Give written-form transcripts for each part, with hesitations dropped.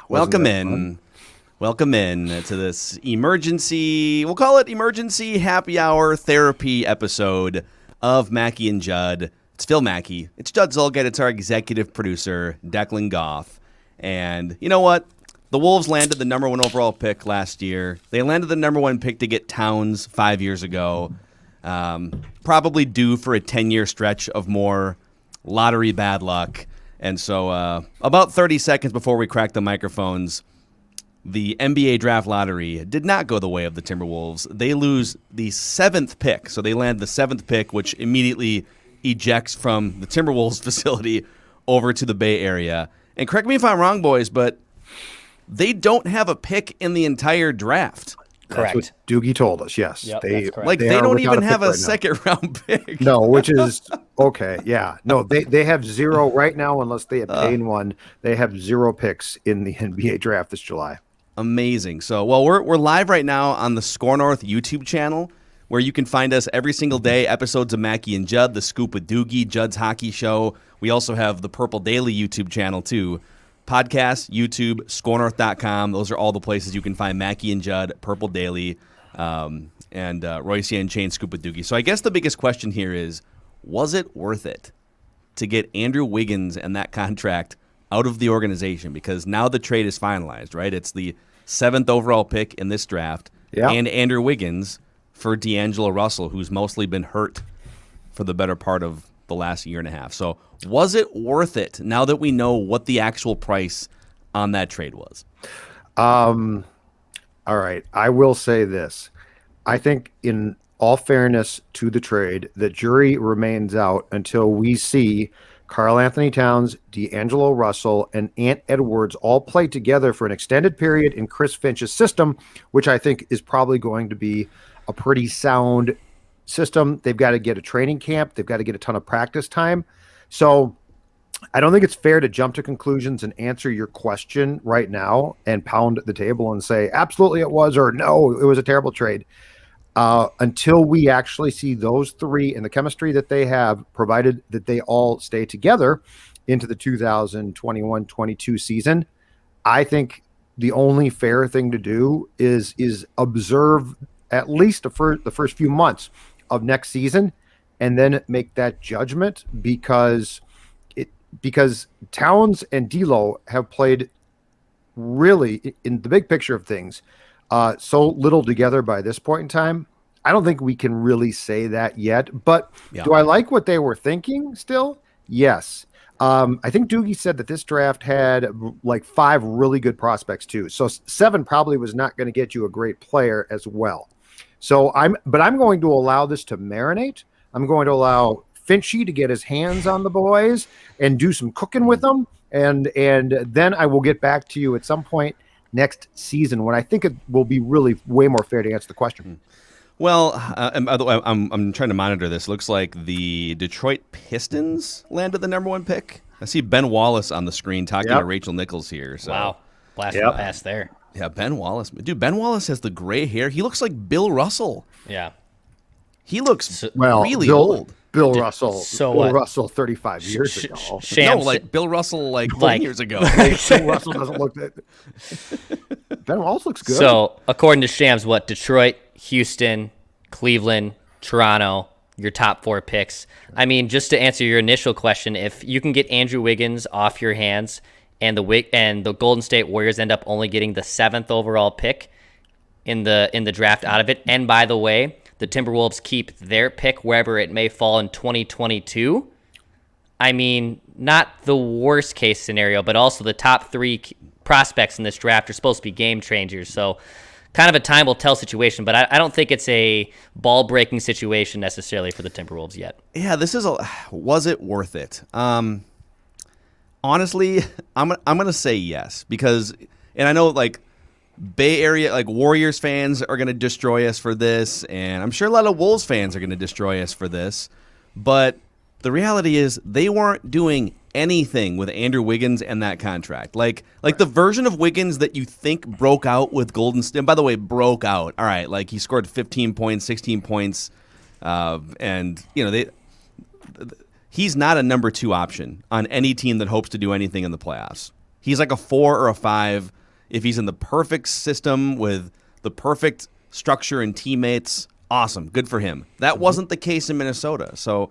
Welcome in to this emergency, we'll call it emergency happy hour therapy episode of Mackey and Judd. It's Phil Mackey. It's Judd Zolgad. It's our executive producer, Declan Goff. And you know what? The Wolves landed the number 1 overall pick last year. They landed the number 1 pick to get Towns 5 years ago. Probably due for a 10-year stretch of more lottery bad luck. And so about 30 seconds before we cracked the microphones, the NBA draft lottery did not go the way of the Timberwolves. They lose the 7th pick. So they land the 7th pick, which immediately ejects from the Timberwolves facility over to the Bay Area. And correct me if I'm wrong, boys, but they don't have a pick in the entire draft. Correct. That's what Doogie told us, yes. Yep, they don't even have a second-round pick. No, which is okay, yeah. No, they have 0 right now unless they obtain one. They have 0 picks in the NBA draft this July. Amazing. So, well, we're live right now on the Score North YouTube channel, where you can find us every single day, episodes of Mackey and Judd, The Scoop with Doogie, Judd's Hockey Show. We also have the Purple Daily YouTube channel, too. Podcast, YouTube, scorenorth.com. Those are all the places you can find Mackey and Judd, Purple Daily, and Royce and Chain Scoop with Doogie. So I guess the biggest question here is, was it worth it to get Andrew Wiggins and that contract out of the organization? Because now the trade is finalized, right? It's the 7th overall pick in this draft, and Andrew Wiggins for D'Angelo Russell, who's mostly been hurt for the better part of the last year and a half. So was it worth it now that we know what the actual price on that trade was? All right. I will say this. I think in all fairness to the trade, the jury remains out until we see Karl Anthony Towns, D'Angelo Russell, and Ant Edwards all play together for an extended period in Chris Finch's system, which I think is probably going to be a pretty sound system. They've got to get a training camp. They've got to get a ton of practice time. So I don't think it's fair to jump to conclusions and answer your question right now and pound the table and say, absolutely it was, or no, it was a terrible trade. Until we actually see those three and the chemistry that they have, provided that they all stay together into the 2021-22 season, I think the only fair thing to do is observe at least the first few months of next season and then make that judgment, because Towns and D'Lo have played really, in the big picture of things, so little together by this point in time. I don't think we can really say that yet, but do I like what they were thinking still? Yes. I think Doogie said that this draft had like 5 really good prospects too. So 7 probably was not going to get you a great player as well. So I'm going to allow this to marinate. I'm going to allow Finchy to get his hands on the boys and do some cooking with them. And then I will get back to you at some point next season when I think it will be really way more fair to answer the question. Well, and by the way, I'm trying to monitor this. Looks like the Detroit Pistons landed the number 1 pick. I see Ben Wallace on the screen talking to Rachel Nichols here. So. Wow. Blast from the past there. Yeah, Ben Wallace. Dude, Ben Wallace has the gray hair. He looks like Bill Russell. Yeah. He looks really old. Bill Russell 35 years ago. No, like Bill Russell like 20 years ago. Bill Russell doesn't look that. Ben Wallace looks good. So, according to Shams, Detroit, Houston, Cleveland, Toronto, your top 4 picks. I mean, just to answer your initial question, if you can get Andrew Wiggins off your hands and the Golden State Warriors end up only getting the 7th overall pick in the draft out of it, and by the way, the Timberwolves keep their pick wherever it may fall in 2022. I mean, not the worst case scenario, but also the top 3 prospects in this draft are supposed to be game changers. So kind of a time will tell situation, but I don't think it's a ball-breaking situation necessarily for the Timberwolves yet. Yeah, was it worth it? Honestly, I'm going to say yes, because, and I know like Bay Area, like Warriors fans are going to destroy us for this, and I'm sure a lot of Wolves fans are going to destroy us for this, but the reality is they weren't doing anything with Andrew Wiggins and that contract. Like the version of Wiggins that you think broke out with Golden State, and by the way, broke out. All right, like he scored 15 points, 16 points, and you know, he's not a number 2 option on any team that hopes to do anything in the playoffs. He's like a 4 or a 5 if he's in the perfect system with the perfect structure and teammates. Awesome, good for him. That wasn't the case in Minnesota, so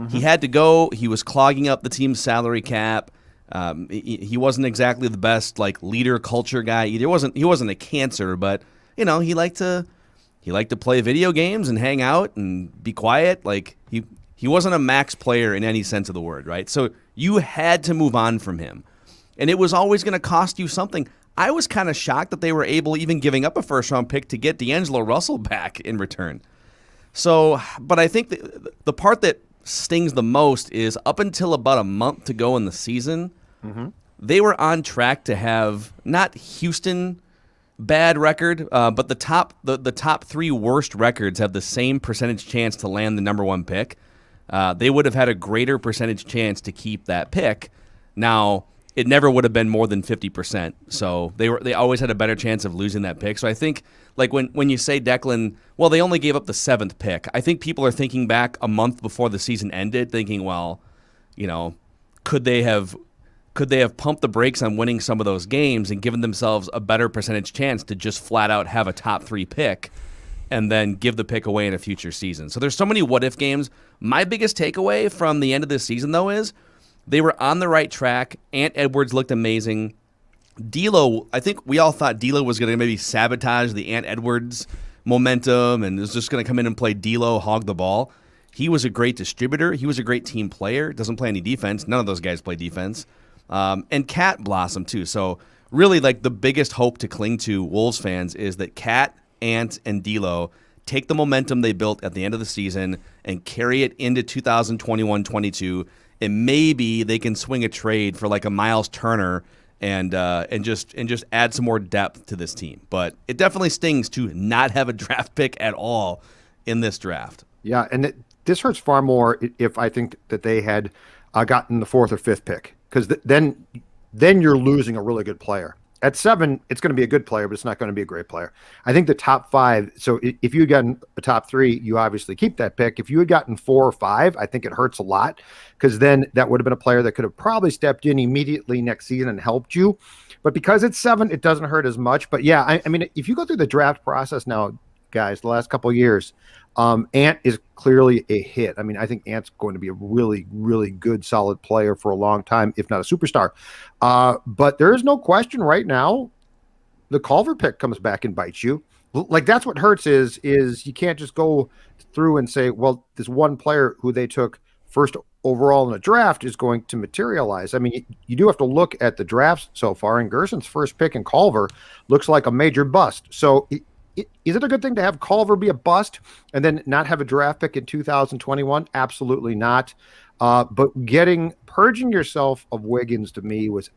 he had to go. He was clogging up the team's salary cap. He wasn't exactly the best like leader culture guy either. He wasn't a cancer, but he liked to play video games and hang out and be quiet. Like he wasn't a max player in any sense of the word, right? So you had to move on from him, and it was always going to cost you something. I was kind of shocked that they were able, even giving up a first-round pick, to get D'Angelo Russell back in return. So, but I think the part that stings the most is up until about a month to go in the season, they were on track to have not Houston bad record, but the top 3 worst records have the same percentage chance to land the number 1 pick. They would have had a greater percentage chance to keep that pick. Now, it never would have been more than 50%. So they always had a better chance of losing that pick. So I think like when you say Declan, well, they only gave up the 7th pick. I think people are thinking back a month before the season ended, thinking, well, could they have pumped the brakes on winning some of those games and given themselves a better percentage chance to just flat out have a top 3 pick and then give the pick away in a future season. So there's so many what if games. My biggest takeaway from the end of this season, though, is they were on the right track. Ant Edwards looked amazing. D'Lo, I think we all thought D'Lo was going to maybe sabotage the Ant Edwards momentum and was just going to come in and play D'Lo, hog the ball. He was a great distributor. He was a great team player. Doesn't play any defense. None of those guys play defense. And Cat blossomed too. So really, like the biggest hope to cling to Wolves fans is that Cat, Ant, and D'Lo take the momentum they built at the end of the season and carry it into 2021-22. And maybe they can swing a trade for like a Miles Turner and just add some more depth to this team. But it definitely stings to not have a draft pick at all in this draft. Yeah, and this hurts far more if I think that they had gotten the 4th or 5th pick, because then you're losing a really good player. At 7, it's going to be a good player, but it's not going to be a great player. I think the top 5, so if you had gotten a top 3, you obviously keep that pick. If you had gotten 4 or 5, I think it hurts a lot, because then that would have been a player that could have probably stepped in immediately next season and helped you. But because it's 7, it doesn't hurt as much. But yeah, I mean, if you go through the draft process now, guys, the last couple of years, Ant is clearly a hit. I mean, I think Ant's going to be a really, really good, solid player for a long time, if not a superstar. But there is no question right now, the Culver pick comes back and bites you. Like, that's what hurts is you can't just go through and say, well, this one player who they took first overall in the draft is going to materialize. I mean, you do have to look at the drafts so far, and Gerson's first pick in Culver looks like a major bust. So is it a good thing to have Culver be a bust and then not have a draft pick in 2021? Absolutely not. But purging yourself of Wiggins to me was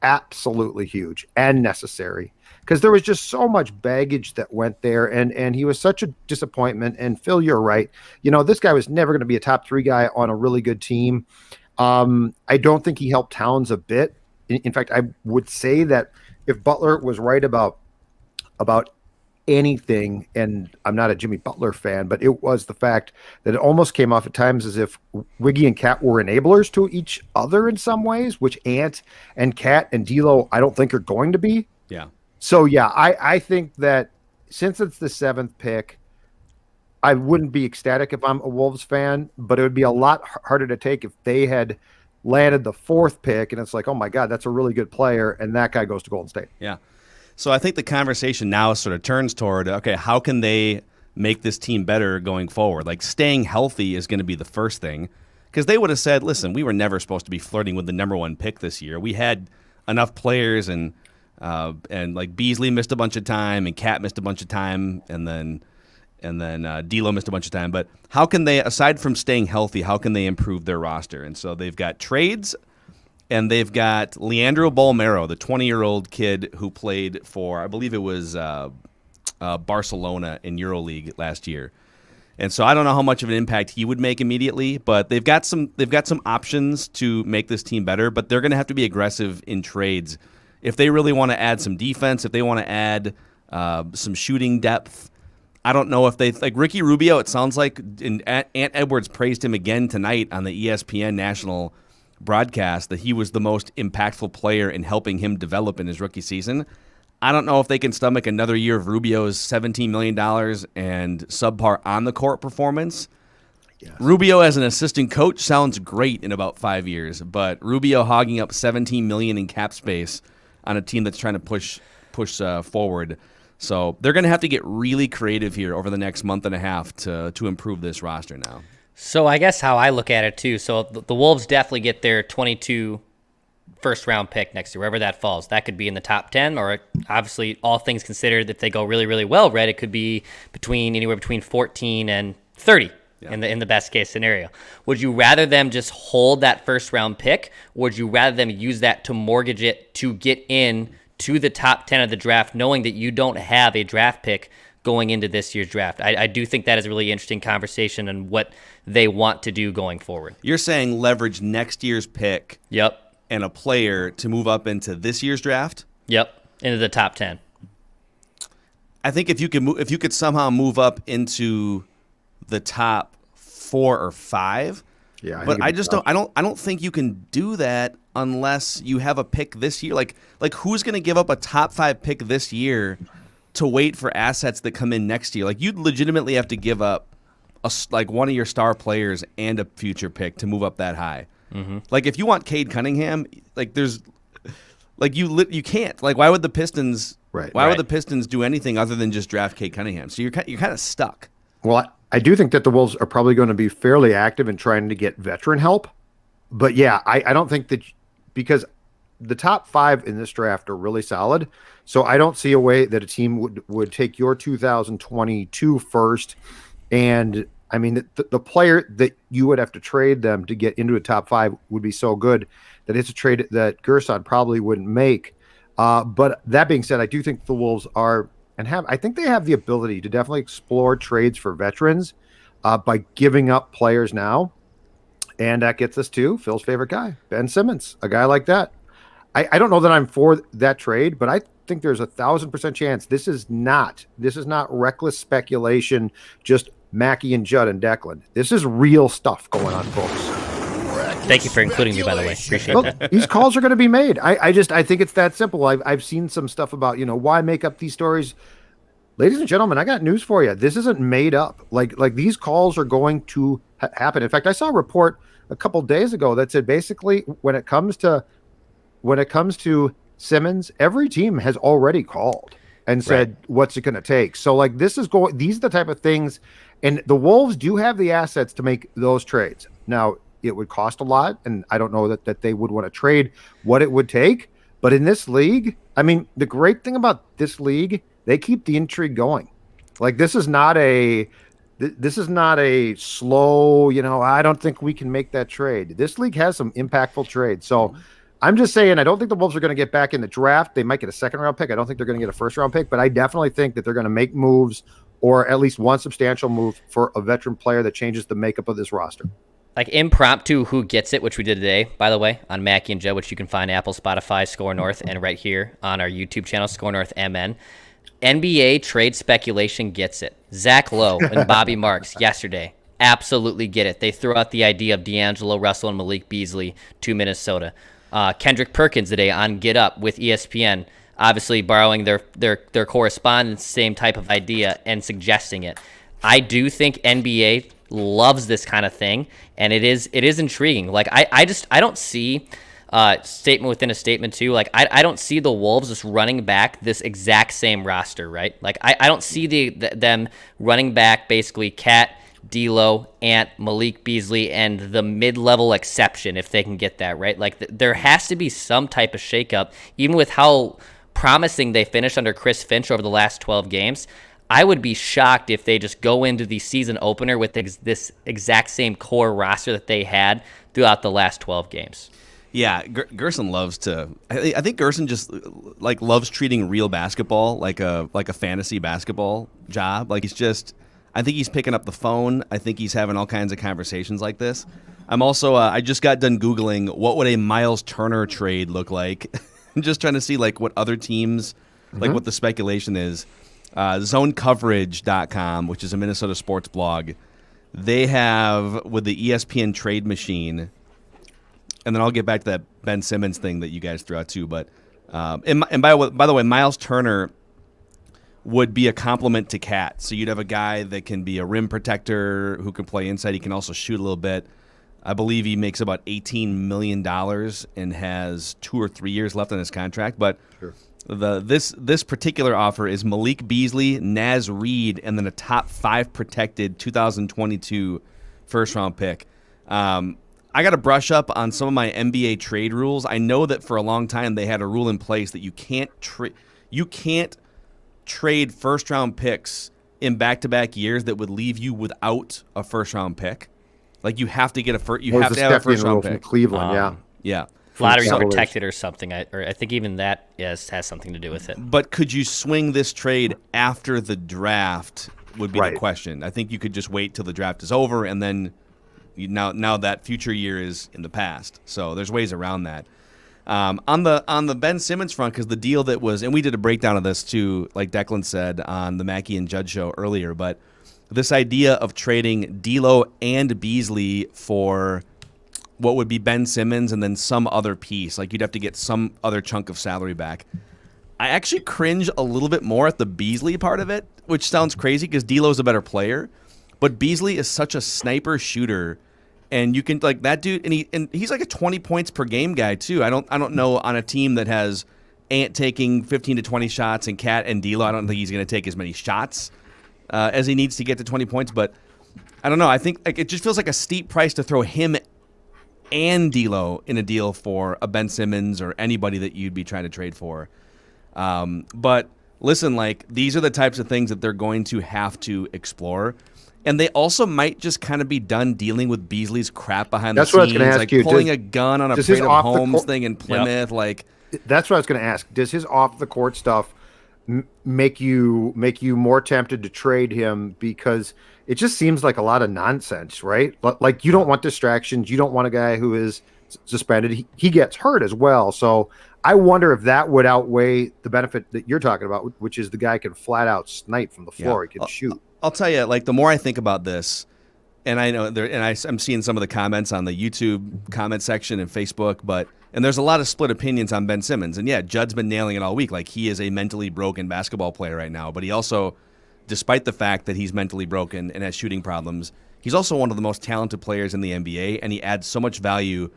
absolutely huge and necessary, because there was just so much baggage that went there, and he was such a disappointment. And Phil, you're right. This guy was never going to be a top 3 guy on a really good team. I don't think he helped Towns a bit. In fact, I would say that if Butler was right about anything, and I'm not a Jimmy Butler fan, but it was the fact that it almost came off at times as if Wiggy and Cat were enablers to each other in some ways, which Ant and Cat and D'Lo I don't think are going to be. Yeah. So yeah, I think that since it's the 7th pick, I wouldn't be ecstatic if I'm a Wolves fan, but it would be a lot harder to take if they had landed the 4th pick and it's like, oh my God, that's a really good player, and that guy goes to Golden State. Yeah. So I think the conversation now sort of turns toward, okay, how can they make this team better going forward? Like, staying healthy is going to be the first thing, because they would have said, listen, we were never supposed to be flirting with the number 1 pick this year. We had enough players, and like Beasley missed a bunch of time, and Cat missed a bunch of time, and then D'Lo missed a bunch of time. But how can they, aside from staying healthy, how can they improve their roster? And so they've got trades. And they've got Leandro Bolmero, the 20-year-old kid who played for, I believe it was Barcelona in EuroLeague last year. And so I don't know how much of an impact he would make immediately, but they've got some options to make this team better. But they're going to have to be aggressive in trades if they really want to add some defense, if they want to add some shooting depth. I don't know if they like Ricky Rubio. It sounds like Ant Edwards praised him again tonight on the ESPN national broadcast that he was the most impactful player in helping him develop in his rookie season. I don't know if they can stomach another year of Rubio's $17 million and subpar on the court performance. Yes. Rubio as an assistant coach sounds great in about 5 years, but Rubio hogging up $17 million in cap space on a team that's trying to push forward. So they're going to have to get really creative here over the next month and a half to improve this roster now. So I guess how I look at it too, so the Wolves definitely get their 22 first-round pick next year, wherever that falls. That could be in the top 10, or obviously, all things considered, if they go really, really well, Red, it could be anywhere between 14 and 30 in the best-case scenario. Would you rather them just hold that first-round pick, or would you rather them use that to mortgage it to get in to the top 10 of the draft, knowing that you don't have a draft pick going into this year's draft? I do think that is a really interesting conversation and what they want to do going forward. You're saying leverage next year's pick. Yep. And a player to move up into this year's draft? Yep, into the top 10. I think if you could somehow move up into the top 4 or 5. Yeah, but I don't think you can do that unless you have a pick this year. Like who's going to give up a top 5 pick this year to wait for assets that come in next year? Like you'd legitimately have to give up one of your star players and a future pick to move up that high. Mm-hmm. Like if you want Cade Cunningham, you can't. Like why would the Pistons? Right. Why would the Pistons do anything other than just draft Cade Cunningham? So you're kind of stuck. Well, I do think that the Wolves are probably going to be fairly active in trying to get veteran help. But yeah, I don't think that, because the top 5 in this draft are really solid. So I don't see a way that a team would take your 2022 first. And I mean, the player that you would have to trade them to get into a top 5 would be so good that it's a trade that Gerson probably wouldn't make. But that being said, I do think the Wolves I think they have the ability to definitely explore trades for veterans by giving up players now. And that gets us to Phil's favorite guy, Ben Simmons, a guy like that. I don't know that I'm for that trade, but I think there's 1,000% chance this is not reckless speculation, just Mackey and Judd and Declan. This is real stuff going on, folks. Thank you for including me, by the way. Appreciate that. These calls are going to be made. I think it's that simple. I've seen some stuff about, why make up these stories. Ladies and gentlemen, I got news for you. This isn't made up. Like these calls are going to happen. In fact, I saw a report a couple days ago that said basically when it comes to Simmons, every team has already called and said, what's it going to take? So these are the type of things, and the Wolves do have the assets to make those trades. Now, it would cost a lot, and I don't know that they would want to trade what it would take. But in this league, I mean, the great thing about this league, they keep the intrigue going. This is not a slow, I don't think we can make that trade. This league has some impactful trades. So I'm just saying, I don't think the Wolves are going to get back in the draft. They might get a second-round pick. I don't think they're going to get a first-round pick, but I definitely think that they're going to make moves, or at least one substantial move for a veteran player that changes the makeup of this roster. Like impromptu Who Gets It, which we did today, by the way, on Mackey and Judd, which you can find Apple, Spotify, Score North, and right here on our YouTube channel, Score North MN. NBA trade speculation gets it. Zach Lowe and Bobby Marks yesterday absolutely get it. They threw out the idea of D'Angelo Russell and Malik Beasley to Minnesota. Kendrick Perkins today on Get Up with ESPN, obviously borrowing their correspondence, same type of idea, and suggesting it. I do think NBA loves this kind of thing, and it is intriguing. I don't see statement within a statement too. I don't see the Wolves just running back this exact same roster, right? I don't see them running back basically Cat, D'Lo, Ant, Malik Beasley, and the mid-level exception if they can get that, right? There has to be some type of shakeup, even with how promising they finished under Chris Finch over the last 12 games. I would be shocked if they just go into the season opener with this exact same core roster that they had throughout the last 12 games. Yeah, Gerson loves to. I think Gerson just loves treating real basketball like a fantasy basketball job. He's just. I think he's picking up the phone. I think he's having all kinds of conversations like this. I'm also. I just got done Googling what would a Miles Turner trade look like. I'm just trying to see what other teams, what the speculation is. zonecoverage.com, which is a Minnesota sports blog, they have with the ESPN trade machine, and then I'll get back to that Ben Simmons thing that you guys threw out too. But and by the way, Miles Turner would be a complement to Cat. So you'd have a guy that can be a rim protector who can play inside. He can also shoot a little bit. I believe he makes about $18 million and has 2 or 3 years left on his contract. But Sure. This particular offer is Malik Beasley, Naz Reid, and then a top 5 protected 2022 first-round pick. I got to brush up on some of my NBA trade rules. I know that for a long time they had a rule in place that you can't trade first-round picks in back-to-back years that would leave you without a first-round pick. Like you have to get you have to have a first-round pick. From Cleveland, Yeah. Lottery Cavaliers. protected or something. I think even that has something to do with it. But could you swing this trade after the draft would be Right. the question. I think you could just wait till the draft is over and then now that future year is in the past. So there's ways around that. On the Ben Simmons front, because the deal that was, and we did a breakdown of this too, like Declan said on the Mackey and Judd show earlier, but this idea of trading D'Lo and Beasley for what would be Ben Simmons and then some other piece, like you'd have to get some other chunk of salary back. I actually cringe a little bit more at the Beasley part of it, which sounds crazy because D'Lo's a better player, but Beasley is such a sniper shooter. And you can like that dude, and he's like a 20 points per game guy too. I don't know on a team that has Ant taking 15 to 20 shots and Cat and D'Lo. I don't think he's going to take as many shots as he needs to get to 20 points. But I don't know. I think like it just feels like a steep price to throw him and D'Lo in a deal for a Ben Simmons or anybody that you'd be trying to trade for. But listen, like these are the types of things that they're going to have to explore. And they also might just kind of be done dealing with Beasley's crap behind That's the what I scenes, was gonna ask like you. pulling a gun on a does his Freedom off the Holmes court- thing in Plymouth. Like, That's what I was going to ask. Does his off the court stuff make you more tempted to trade him because it just seems like a lot of nonsense, right? Like you don't want distractions. You don't want a guy who is suspended. He gets hurt as well. So I wonder if that would outweigh the benefit that you're talking about, which is the guy can flat out snipe from the floor. He can shoot. I'll tell you, like the more I think about this, and I know there, and I'm seeing some of the comments on the YouTube comment section and Facebook, and there's a lot of split opinions on Ben Simmons. And yeah, Judd's been nailing it all week. Like he is a mentally broken basketball player right now, but he also, despite the fact that he's mentally broken and has shooting problems, he's also one of the most talented players in the NBA, and he adds so much value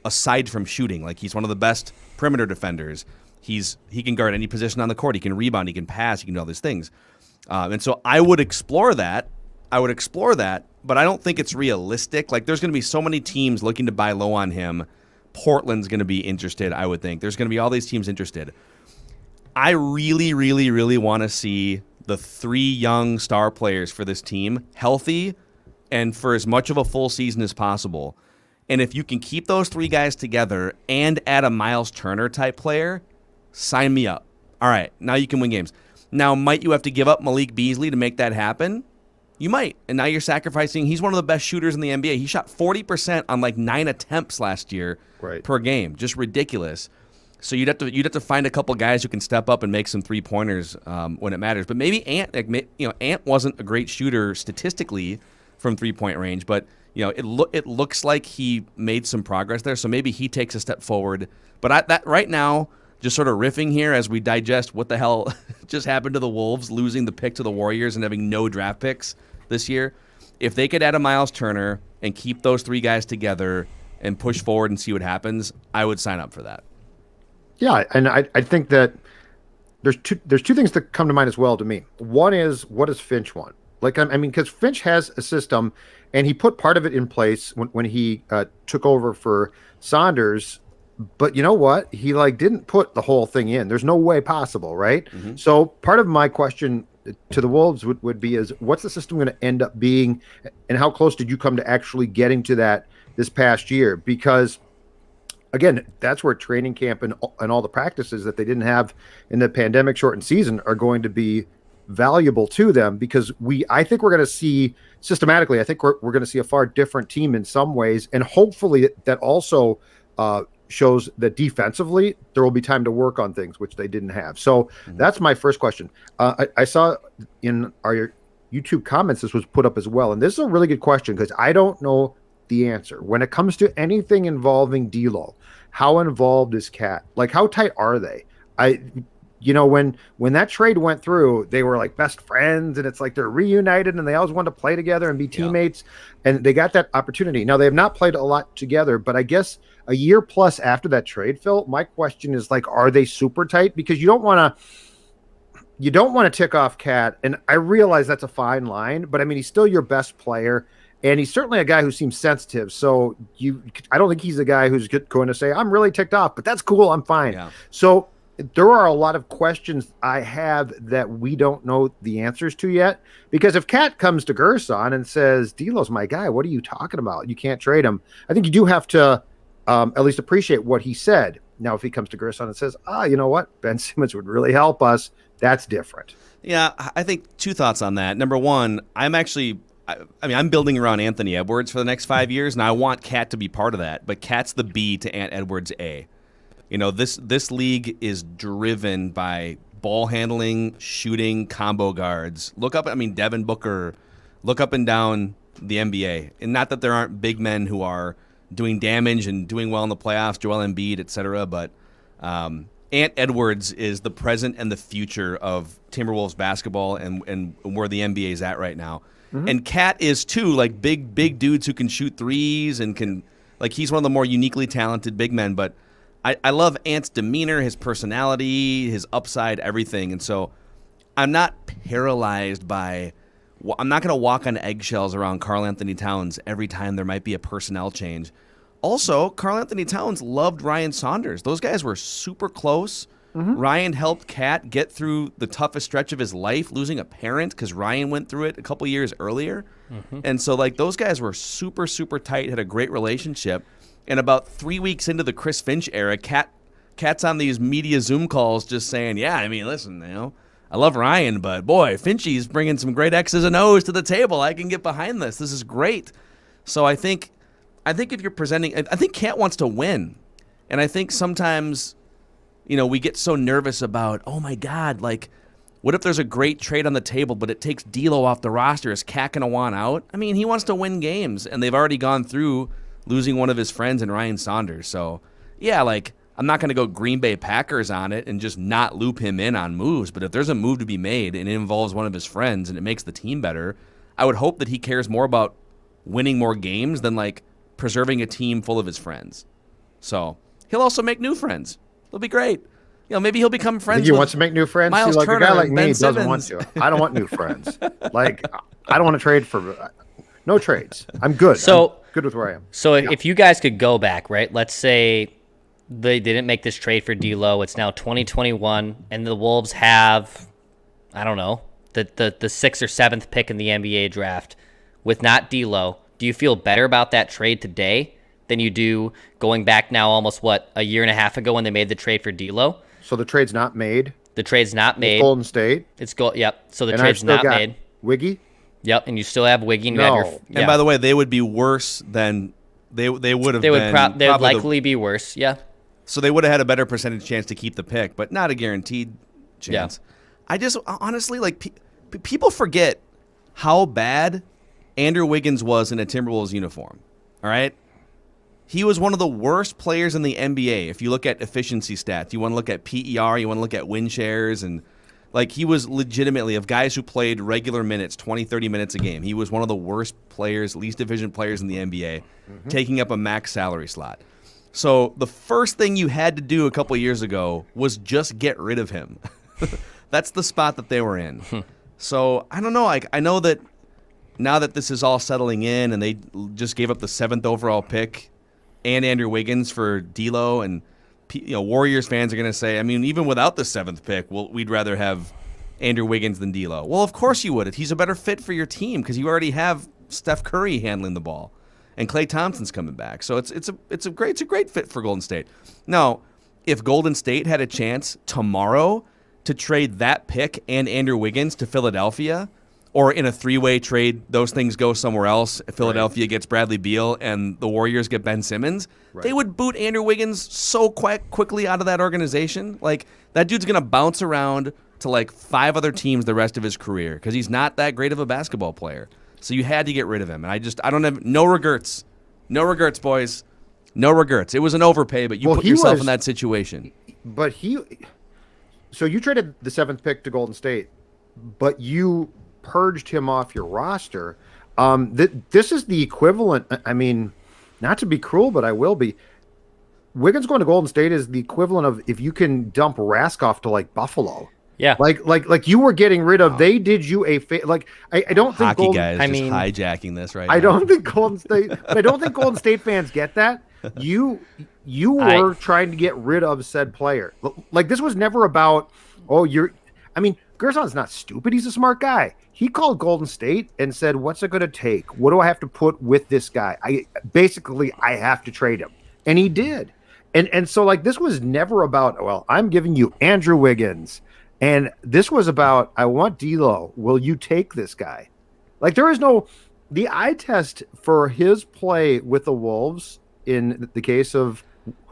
aside from shooting. Like he's one of the best perimeter defenders. He can guard any position on the court. He can rebound. He can pass. He can do all these things. And so I would explore that. But I don't think it's realistic. Like there's going to be so many teams looking to buy low on him. Portland's going to be interested, I would think. There's going to be all these teams interested. I really, really, really want to see the 3 young star players for this team healthy and for as much of a full season as possible. And if you can keep those 3 guys together and add a Miles Turner type player, sign me up. All right, now you can win games. Now, might you have to give up Malik Beasley to make that happen? You might. And now you're sacrificing. He's one of the best shooters in the NBA. He shot 40% on like 9 attempts last year per game. Just ridiculous. So you'd have to find a couple guys who can step up and make some 3-pointers when it matters. But maybe Ant, Ant wasn't a great shooter statistically from 3-point range, but it looks like he made some progress there. So maybe he takes a step forward. But that right now, just sort of riffing here as we digest what the hell just happened to the Wolves, losing the pick to the Warriors and having no draft picks this year. If they could add a Miles Turner and keep those 3 guys together and push forward and see what happens, I would sign up for that. Yeah, and I think that there's two things that come to mind as well to me. One is, what does Finch want? Like, I mean, because Finch has a system, and he put part of it in place when he took over for Saunders. But you know what? He didn't put the whole thing in. There's no way possible, right? Mm-hmm. So part of my question to the Wolves would be is, what's the system going to end up being, and how close did you come to actually getting to that this past year? Because again, that's where training camp and all the practices that they didn't have in the pandemic shortened season are going to be valuable to them, because I think we're going to see systematically, I think we're going to see a far different team in some ways. And hopefully that also shows that defensively there will be time to work on things, which they didn't have. So that's my first question. I saw in our YouTube comments this was put up as well, and this is a really good question because I don't know the answer. When it comes to anything involving D'Lo, how involved is Cat? Like, how tight are they? When that trade went through, they were like best friends, and it's like they're reunited and they always want to play together and be teammates, and they got that opportunity. Now, they have not played a lot together, but I guess a year plus after that trade, Phil, my question is, like, are they super tight? Because you don't want to tick off Cat, and I realize that's a fine line, but I mean, he's still your best player, and he's certainly a guy who seems sensitive. So I don't think he's the guy who's going to say, I'm really ticked off, but that's cool, I'm fine. Yeah. So there are a lot of questions I have that we don't know the answers to yet. Because if Cat comes to Gerson and says, D'Lo's my guy, what are you talking about? You can't trade him. I think you do have to at least appreciate what he said. Now, if he comes to Gerson and says, you know what? Ben Simmons would really help us, that's different. Yeah, I think two thoughts on that. Number one, I'm building around Anthony Edwards for the next 5 years, and I want Cat to be part of that. But Cat's the B to Ant Edwards' A. This league is driven by ball handling, shooting, combo guards. Devin Booker, look up and down the NBA. And not that there aren't big men who are doing damage and doing well in the playoffs, Joel Embiid, etc. But Ant Edwards is the present and the future of Timberwolves basketball and where the NBA is at right now. Mm-hmm. And Cat is too, like big dudes who can shoot threes and he's one of the more uniquely talented big men. But I love Ant's demeanor, his personality, his upside, everything. And so I'm not paralyzed by – I'm not going to walk on eggshells around Karl Anthony Towns every time there might be a personnel change. Also, Karl Anthony Towns loved Ryan Saunders. Those guys were super close. Mm-hmm. Ryan helped Cat get through the toughest stretch of his life, losing a parent because Ryan went through it a couple years earlier. Mm-hmm. And so, those guys were super, super tight, had a great relationship. And about 3 weeks into the Chris Finch era, Cat's on these media Zoom calls just saying, listen, I love Ryan, but boy, Finchy's bringing some great X's and O's to the table. I can get behind this. This is great. So I think if you're presenting, I think Cat wants to win. And I think sometimes, we get so nervous about, oh my God, what if there's a great trade on the table, but it takes D'Lo off the roster? Is Cat going to want out? He wants to win games, and they've already gone through losing one of his friends in Ryan Saunders. So, yeah, I'm not going to go Green Bay Packers on it and just not loop him in on moves. But if there's a move to be made and it involves one of his friends and it makes the team better, I would hope that he cares more about winning more games than, preserving a team full of his friends. So, he'll also make new friends. It'll be great. Maybe he'll become friends with wants to make new friends? Miles See, Turner a guy like and me Ben doesn't want Simmons. to. I don't want new friends. I don't want to trade for no trades. I'm good. So I'm good with where I am. So if you guys could go back, right? Let's say they didn't make this trade for D'Lo. It's now 2021, and the Wolves have, I don't know, the 6th or 7th pick in the NBA draft with not D'Lo. Do you feel better about that trade today than you do going back now almost, a year and a half ago when they made the trade for D'Lo? So the trade's not made? The trade's not made. It's Golden State? Yep. So the and trade's not made. Wiggy? Yep, and you still have Wiggy. And And by the way, they would be worse than they would have been. They would likely be worse, yeah. So they would have had a better percentage chance to keep the pick, but not a guaranteed chance. Yeah. I just honestly people forget how bad Andrew Wiggins was in a Timberwolves uniform. All right, he was one of the worst players in the NBA. If you look at efficiency stats, you want to look at PER, you want to look at win shares, and he was legitimately, of guys who played regular minutes, 20, 30 minutes a game, he was one of the worst players, least efficient players in the NBA, taking up a max salary slot. So the first thing you had to do a couple of years ago was just get rid of him. That's the spot that they were in. So I don't know. I know that now that this is all settling in and they just gave up the 7th overall pick and Andrew Wiggins for D'Lo, and Warriors fans are going to say, even without the 7th pick, we'd rather have Andrew Wiggins than D'Lo. Well, of course you would. He's a better fit for your team because you already have Steph Curry handling the ball, and Klay Thompson's coming back. So it's a great fit for Golden State. Now, if Golden State had a chance tomorrow to trade that pick and Andrew Wiggins to Philadelphia, or in a three-way trade, those things go somewhere else. Philadelphia gets Bradley Beal and the Warriors get Ben Simmons. Right. They would boot Andrew Wiggins so quickly out of that organization. Like, that dude's going to bounce around to like 5 other teams the rest of his career because he's not that great of a basketball player. So you had to get rid of him. And I don't have no regrets. No regrets, boys. No regrets. It was an overpay, but you put yourself in that situation. But so you traded the 7th pick to Golden State, but you purged him off your roster. This is the equivalent. I mean, not to be cruel, but I will be. Wiggins going to Golden State is the equivalent of if you can dump Rask off to like Buffalo. Yeah, like you were getting rid of. They did you a like. I don't think hockey guys just hijacking this right now. I don't think Golden State. I don't think Golden State fans get that. You were trying to get rid of said player. Like, this was never about. I mean, Gerson's not stupid. He's a smart guy. He called Golden State and said, "What's it going to take? What do I have to put with this guy? I have to trade him," and he did. And so, like, this was never about, well, I'm giving you Andrew Wiggins. And this was about, I want D'Lo. Will you take this guy? Like, there is the eye test for his play with the Wolves in the case of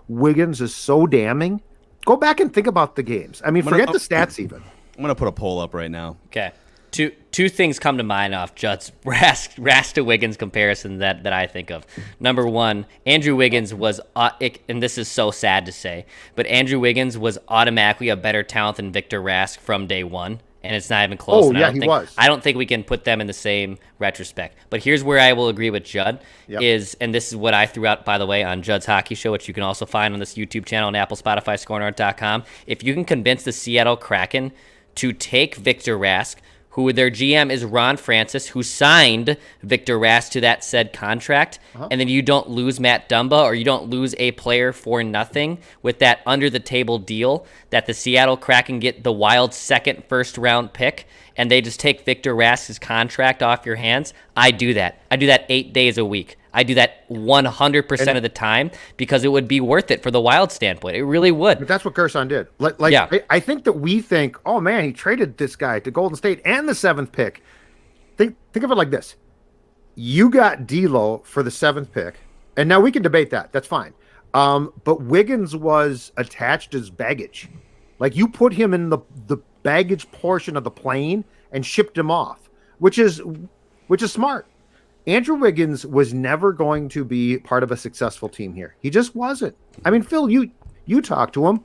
Wiggins is so damning. Go back and think about the games. I mean, forget the stats even. I'm going to put a poll up right now. Okay. Two things come to mind off Judd's Rask to Wiggins comparison that I think of. Number one, Andrew Wiggins was, and this is so sad to say, but Andrew Wiggins was automatically a better talent than Victor Rask from day one, and it's not even close. I don't think we can put them in the same retrospect. But here's where I will agree with Judd, and this is what I threw out, by the way, on Judd's Hockey Show, which you can also find on this YouTube channel on Apple, Spotify, scorenorth.com. If you can convince the Seattle Kraken to take Victor Rask, who their GM is Ron Francis, who signed Victor Rask to that said contract, and then you don't lose Matt Dumba or you don't lose a player for nothing with that under-the-table deal that the Seattle Kraken get the Wild second first-round pick, and they just take Victor Rask's contract off your hands. I do that. I do that 8 days a week. I do that 100% of the time because it would be worth it for the Wild standpoint. It really would. But that's what Gerson did. I think that we think, oh man, he traded this guy to Golden State and the 7th pick. Think of it like this: you got D'Lo for the 7th pick, and now we can debate that. That's fine. But Wiggins was attached as baggage. Like, you put him in the baggage portion of the plane and shipped him off, which is smart. Andrew Wiggins was never going to be part of a successful team here. He just wasn't. I mean, Phil, you talked to him.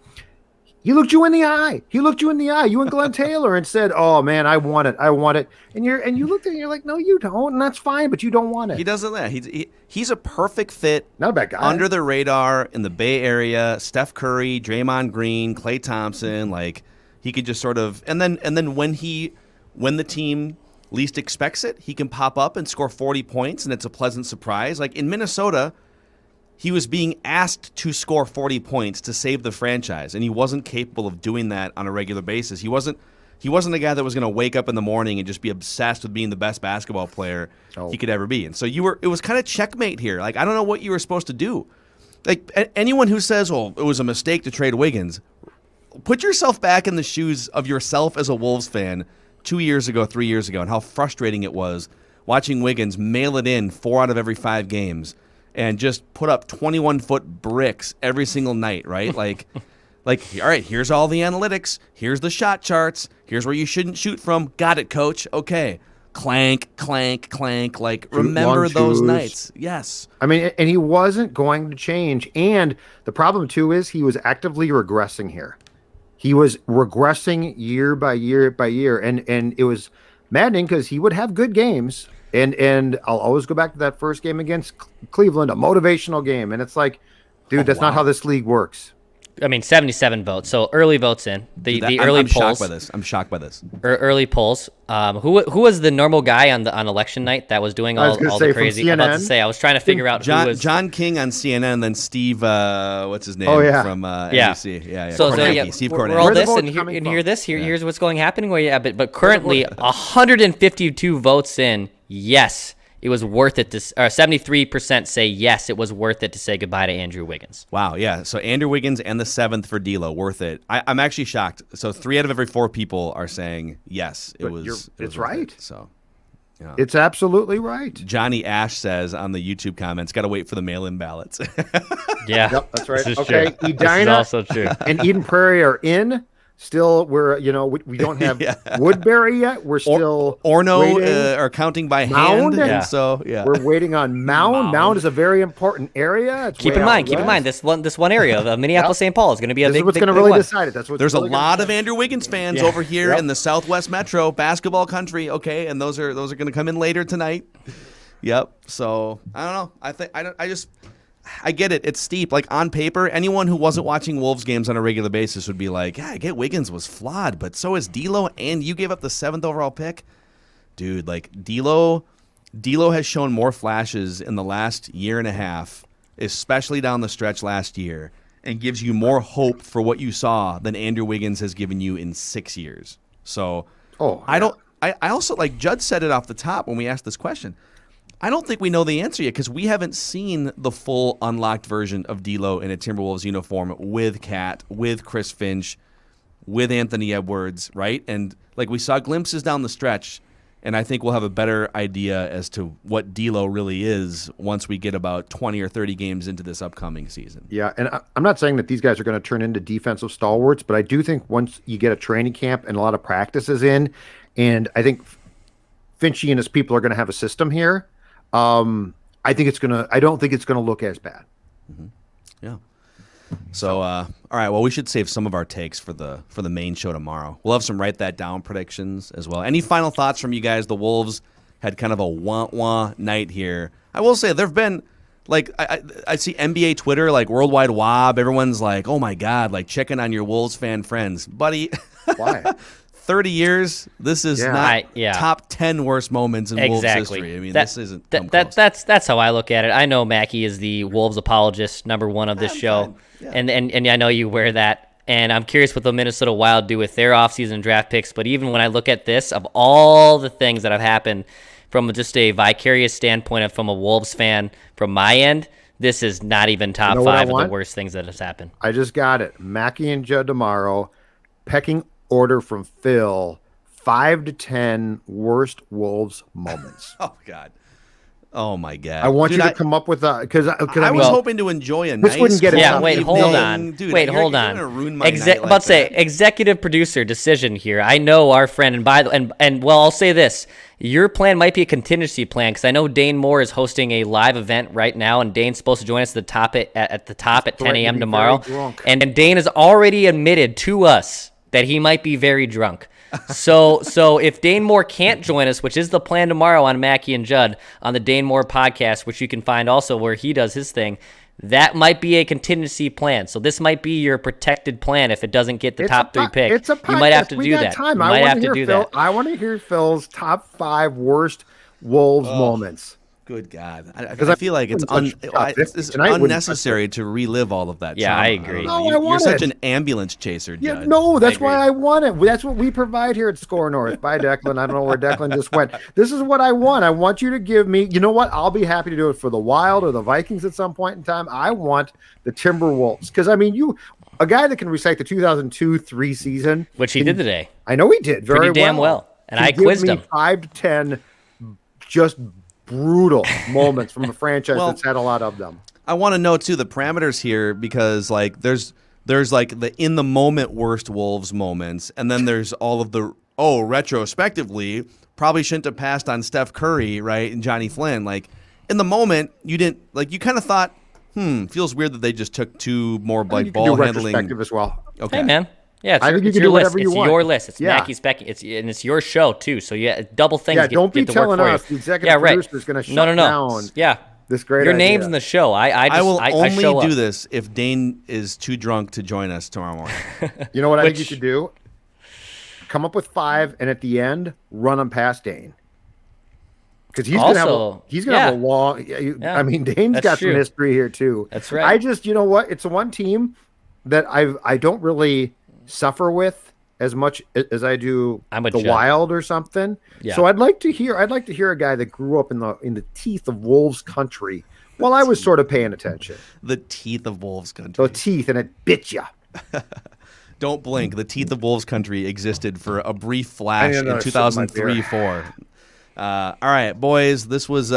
He looked you in the eye. You and Glenn Taylor, and said, "Oh man, I want it. And you looked at it and you're like, "No, you don't." And that's fine, but you don't want it. He doesn't. He's a perfect fit. Not a bad guy. Under the radar in the Bay Area. Steph Curry, Draymond Green, Klay Thompson. Like, he could just sort of, and then when the team least expects it, he can pop up and score 40 points, and it's a pleasant surprise. Like, in Minnesota, he was being asked to score 40 points to save the franchise, and he wasn't capable of doing that on a regular basis. He wasn't a guy that was going to wake up in the morning and just be obsessed with being the best basketball player he could ever be. And so it was kind of checkmate here. Like, I don't know what you were supposed to do. Like, anyone who says, "Oh, it was a mistake to trade Wiggins," put yourself back in the shoes of yourself as a Wolves fan 2 years ago, 3 years ago, and how frustrating it was watching Wiggins mail it in 4 out of every 5 games and just put up 21-foot bricks every single night, right? Like, all right, here's all the analytics. Here's the shot charts. Here's where you shouldn't shoot from. Got it, coach. Okay. Clank, clank, clank. Like, remember those nights. Yes. I mean, and he wasn't going to change. And the problem, too, is he was actively regressing here. He was regressing year by year by year, and it was maddening because he would have good games, and I'll always go back to that first game against Cleveland, a motivational game, and it's like, dude, that's not how this league works. I mean, 77 votes. So early votes in the early polls. I'm shocked by this. Early polls. Who was the normal guy on election night that was doing all the crazy? I'm about to say, I was trying to figure out who was John King on CNN, and then Steve, what's his name? from NBC. Yeah. So Steve Kornacki. We're all this, and hear this. Here's what's happening. But currently 152 votes in. Yes. It was worth it to, or 73% say yes, it was worth it to say goodbye to Andrew Wiggins. Wow, yeah. So Andrew Wiggins and the 7th for D'Lo, worth it. I'm actually shocked. So 3 out of every 4 people are saying yes. It was right. So Yeah. It's absolutely right. Johnny Ash says on the YouTube comments, got to wait for the mail-in ballots. Yeah. Yep, that's right. This is Okay, true. This is Edina also true. and Eden Prairie are in. Still, we don't have Woodbury yet. We're still Orno are counting by Mound? hand. Yeah. And so, yeah. We're waiting on Mound. Mound is a very important area. It's Keep way in out mind, west. this one area of Minneapolis, St. Paul is going to be a This big, is what's big, going to big really one. decide it. That's what's There's a really lot gonna of Andrew Wiggins fans Yeah. over here in the Southwest Metro basketball country. Okay, and those are going to come in later tonight. Yep. So I don't know. I get it. It's steep. Like on paper, anyone who wasn't watching Wolves games on a regular basis would be like, "Yeah, I get Wiggins was flawed, but so is D'Lo, and you gave up the 7th overall pick, dude." Like D'Lo has shown more flashes in the last year and a half, especially down the stretch last year, and gives you more hope for what you saw than Andrew Wiggins has given you in 6 years. So, I also, like Judd said it off the top when we asked this question, I don't think we know the answer yet because we haven't seen the full unlocked version of D'Lo in a Timberwolves uniform with Cat, with Chris Finch, with Anthony Edwards, right? And like we saw glimpses down the stretch, and I think we'll have a better idea as to what D'Lo really is once we get about 20 or 30 games into this upcoming season. Yeah, and I'm not saying that these guys are going to turn into defensive stalwarts, but I do think once you get a training camp and a lot of practices in, and I think Finchy and his people are going to have a system here. I don't think it's gonna look as bad. Mm-hmm. Yeah. So, all right. Well, we should save some of our takes for the main show tomorrow. We'll have some write that down predictions as well. Any final thoughts from you guys? The Wolves had kind of a wah-wah night here. I will say there've been like I see NBA Twitter like Worldwide Wob. Everyone's like, oh my god, like checking on your Wolves fan friends, buddy. Why? 30 years, this is not top 10 worst moments in Wolves history. I mean, this isn't that's how I look at it. I know Mackey is the Wolves apologist, number one of this show, and I know you wear that. And I'm curious what the Minnesota Wild do with their offseason draft picks. But even when I look at this, of all the things that have happened from just a vicarious standpoint of from a Wolves fan, from my end, this is not even top 5 of the worst things that has happened. I just got it. Mackey and Judd tomorrow, pecking order from Phil, 5 to 10 worst Wolves moments. Oh God. Oh my God! I want you to come up with because I was hoping to enjoy a nice. Wouldn't get it. Wait, hold on. Dude, hold on. You're gonna ruin my night like about to say executive producer decision here. I know our friend, and I'll say this: your plan might be a contingency plan because I know Dane Moore is hosting a live event right now, and Dane's supposed to join us at the top at 10 a.m. tomorrow. And Dane has already admitted to us that he might be very drunk. So if Dane Moore can't join us, which is the plan tomorrow on Mackey and Judd on the Dane Moore podcast, which you can find also where he does his thing, that might be a contingency plan. So this might be your protected plan if it doesn't get the top 3 pick. It's a podcast. You might have to do that. Time. You might have to do that. I want to hear Phil's top 5 worst Wolves moments. Good God. I feel like it's unnecessary to relive all of that. Yeah, trauma. I agree. You're such an ambulance chaser, Judd. Yeah, no, that's why I want it. That's what we provide here at Score North. Bye, Declan. I don't know where Declan just went. This is what I want. I want you to give me, you know what? I'll be happy to do it for the Wild or the Vikings at some point in time. I want the Timberwolves. Because, I mean, a guy that can recite the 2002-03 season. Which he did today. I know he did very Pretty damn well. And I quizzed him. 5 to 10 just brutal moments from a franchise that's had a lot of them. I want to know too the parameters here because like there's like the in the moment worst Wolves moments, and then there's all of the retrospectively probably shouldn't have passed on Steph Curry, right, and Johnny Flynn. Like in the moment you didn't like you kind of thought feels weird that they just took 2 more like ball handling retrospective as well. Okay, hey man. Yeah, I think you it's can your do whatever list. you want. It's your list. It's Yeah. Mackey's Becky. It's your show too. So yeah, double things. Yeah, don't be get to work telling for us you. the executive producer is going to shut No. down. Yeah, this great. Your idea. name's in the show. I will only only do up. this if Dane is too drunk to join us tomorrow morning. You know what I think you should do? Come up with 5, and at the end, run them past Dane. Because he's going to have a long. I mean, Dane's got some history here too. That's right. You know what? It's the one team that I don't really suffer with as much as I do the Wild or something. Yeah. So I'd like to hear a guy that grew up in the teeth of Wolves country while I was sort of paying attention. The teeth of Wolves country. The teeth, and it bit you. Don't blink. The teeth of Wolves country existed for a brief flash in 2003-4. All right, boys. This was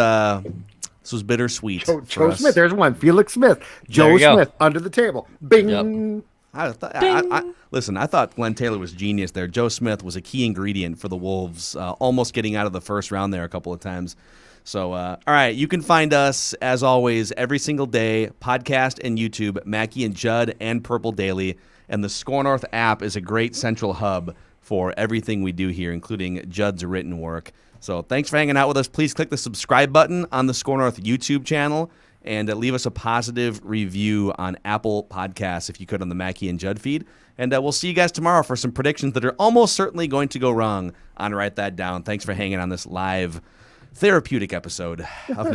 bittersweet. Joe Smith. There's one. Felix Smith. Joe Smith under the table. Bing. Yep. Listen, I thought Glenn Taylor was genius there. Joe Smith was a key ingredient for the Wolves, almost getting out of the first round there a couple of times. So, all right, you can find us, as always, every single day, podcast and YouTube, Mackey and Judd and Purple Daily. And the Score North app is a great central hub for everything we do here, including Judd's written work. So thanks for hanging out with us. Please click the subscribe button on the Score North YouTube channel and leave us a positive review on Apple Podcasts, if you could, on the Mackey and Judd feed. And we'll see you guys tomorrow for some predictions that are almost certainly going to go wrong on Write That Down. Thanks for hanging on this live therapeutic episode of Mackey.